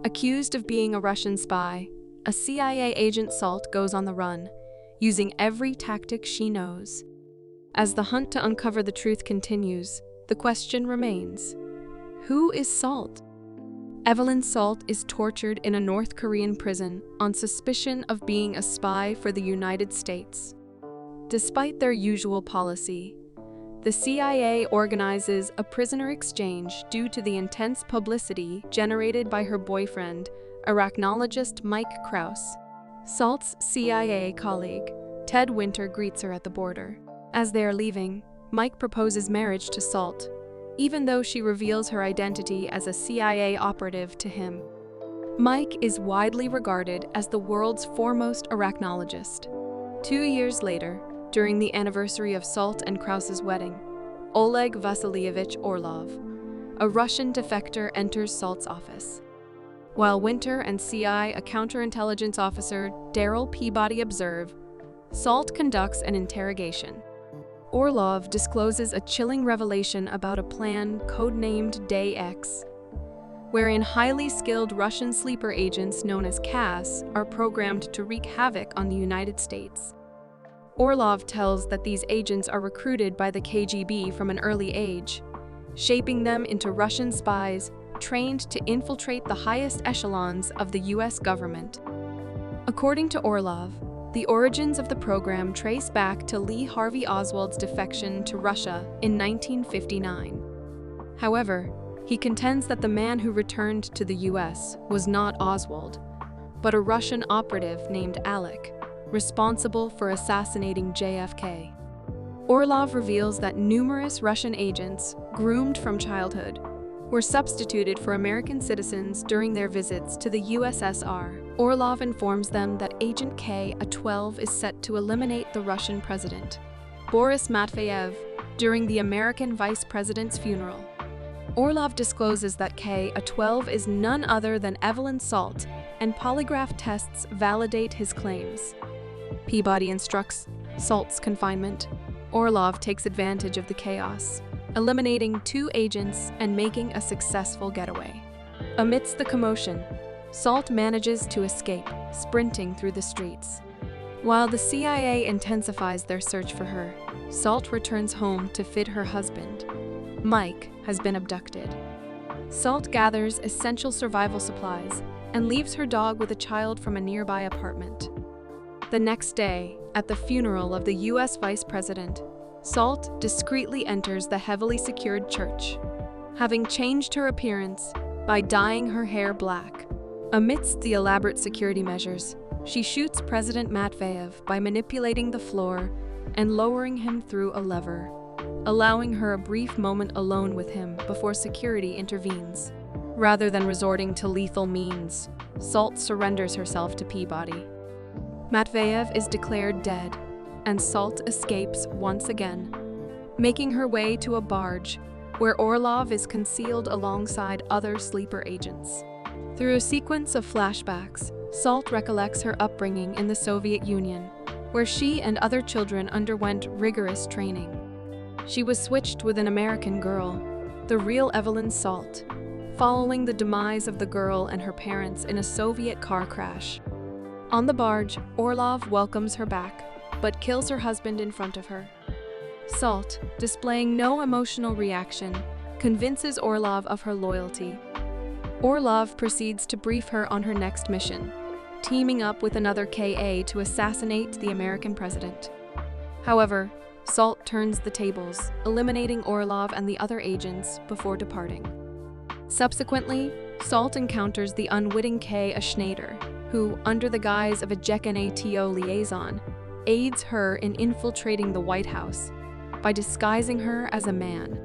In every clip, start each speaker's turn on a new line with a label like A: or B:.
A: Accused of being a Russian spy, a CIA agent Salt goes on the run, using every tactic she knows. As the hunt to uncover the truth continues, the question remains: who is Salt? Evelyn Salt is tortured in a North Korean prison on suspicion of being a spy for the United States. Despite their usual policy, the CIA organizes a prisoner exchange due to the intense publicity generated by her boyfriend, arachnologist Mike Krause. Salt's CIA colleague, Ted Winter, greets her at the border. As they are leaving, Mike proposes marriage to Salt, even though she reveals her identity as a CIA operative to him. Mike is widely regarded as the world's foremost arachnologist. 2 years later, during the anniversary of Salt and Krause's wedding, Oleg Vasilyevich Orlov, a Russian defector, enters Salt's office. While Winter and CI, a counterintelligence officer, Daryl Peabody, observe, Salt conducts an interrogation. Orlov discloses a chilling revelation about a plan codenamed Day X, wherein highly skilled Russian sleeper agents known as CAS are programmed to wreak havoc on the United States. Orlov tells that these agents are recruited by the KGB from an early age, shaping them into Russian spies trained to infiltrate the highest echelons of the US government. According to Orlov, the origins of the program trace back to Lee Harvey Oswald's defection to Russia in 1959. However, he contends that the man who returned to the US was not Oswald, but a Russian operative named Alec, responsible for assassinating JFK. Orlov reveals that numerous Russian agents, groomed from childhood, were substituted for American citizens during their visits to the USSR. Orlov informs them that Agent K-12 is set to eliminate the Russian president, Boris Matveyev, during the American vice president's funeral. Orlov discloses that K-12 is none other than Evelyn Salt, and polygraph tests validate his claims. Peabody instructs Salt's confinement. Orlov takes advantage of the chaos, eliminating 2 agents and making a successful getaway. Amidst the commotion, Salt manages to escape, sprinting through the streets. While the CIA intensifies their search for her, Salt returns home to find her husband, Mike, has been abducted. Salt gathers essential survival supplies and leaves her dog with a child from a nearby apartment. The next day, at the funeral of the US Vice President, Salt discreetly enters the heavily secured church, having changed her appearance by dyeing her hair black. Amidst the elaborate security measures, she shoots President Matveyev by manipulating the floor and lowering him through a lever, allowing her a brief moment alone with him before security intervenes. Rather than resorting to lethal means, Salt surrenders herself to Peabody. Matveyev is declared dead, and Salt escapes once again, making her way to a barge where Orlov is concealed alongside other sleeper agents. Through a sequence of flashbacks, Salt recollects her upbringing in the Soviet Union, where she and other children underwent rigorous training. She was switched with an American girl, the real Evelyn Salt, following the demise of the girl and her parents in a Soviet car crash. On the barge, Orlov welcomes her back, but kills her husband in front of her. Salt, displaying no emotional reaction, convinces Orlov of her loyalty. Orlov proceeds to brief her on her next mission, teaming up with another KA to assassinate the American president. However, Salt turns the tables, eliminating Orlov and the other agents before departing. Subsequently, Salt encounters the unwitting K. Schneider, who, under the guise of a JEC-NATO liaison, aids her in infiltrating the White House by disguising her as a man.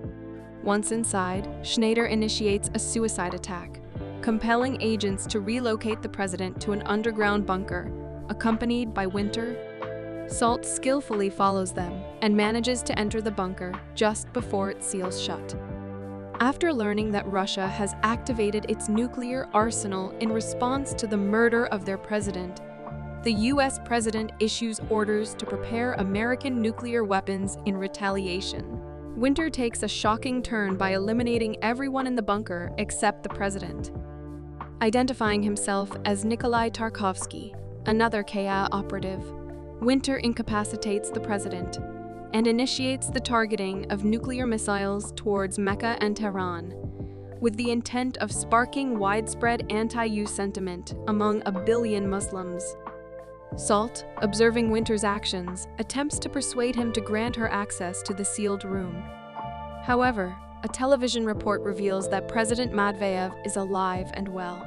A: Once inside, Schneider initiates a suicide attack, compelling agents to relocate the president to an underground bunker, accompanied by Winter. Salt skillfully follows them and manages to enter the bunker just before it seals shut. After learning that Russia has activated its nuclear arsenal in response to the murder of their president, the US president issues orders to prepare American nuclear weapons in retaliation. Winter takes a shocking turn by eliminating everyone in the bunker except the president. Identifying himself as Nikolai Tarkovsky, another KA operative, Winter incapacitates the president and initiates the targeting of nuclear missiles towards Mecca and Tehran, with the intent of sparking widespread anti-US sentiment among 1 billion Muslims. Salt, observing Winter's actions, attempts to persuade him to grant her access to the sealed room. However, a television report reveals that President Medvedev is alive and well.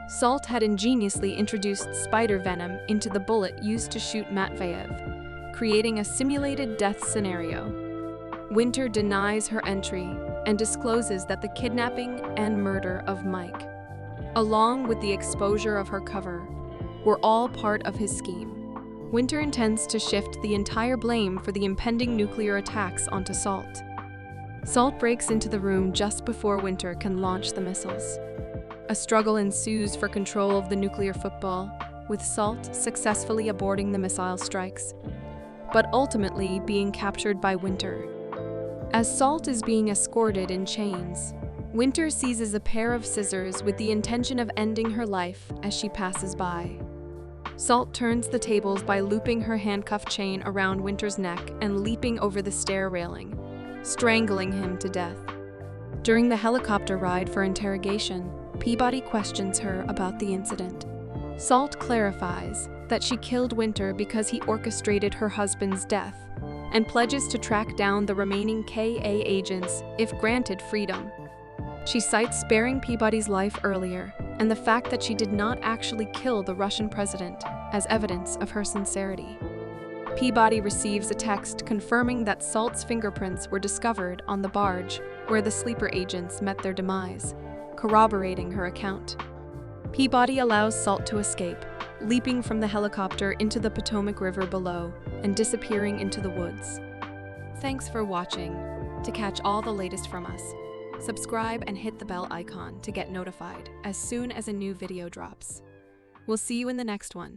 A: Salt had ingeniously introduced spider venom into the bullet used to shoot Medvedev, creating a simulated death scenario. Winter denies her entry and discloses that the kidnapping and murder of Mike, along with the exposure of her cover, were all part of his scheme. Winter intends to shift the entire blame for the impending nuclear attacks onto Salt. Salt breaks into the room just before Winter can launch the missiles. A struggle ensues for control of the nuclear football, with Salt successfully aborting the missile strikes, but ultimately being captured by Winter. As Salt is being escorted in chains, Winter seizes a pair of scissors with the intention of ending her life as she passes by. Salt turns the tables by looping her handcuff chain around Winter's neck and leaping over the stair railing, strangling him to death. During the helicopter ride for interrogation, Peabody questions her about the incident. Salt clarifies that she killed Winter because he orchestrated her husband's death and pledges to track down the remaining KA agents if granted freedom. She cites sparing Peabody's life earlier and the fact that she did not actually kill the Russian president as evidence of her sincerity. Peabody receives a text confirming that Salt's fingerprints were discovered on the barge where the sleeper agents met their demise, corroborating her account. Peabody allows Salt to escape, leaping from the helicopter into the Potomac River below and disappearing into the woods. Thanks for watching. To catch all the latest from us, subscribe and hit the bell icon to get notified as soon as a new video drops. We'll see you in the next one.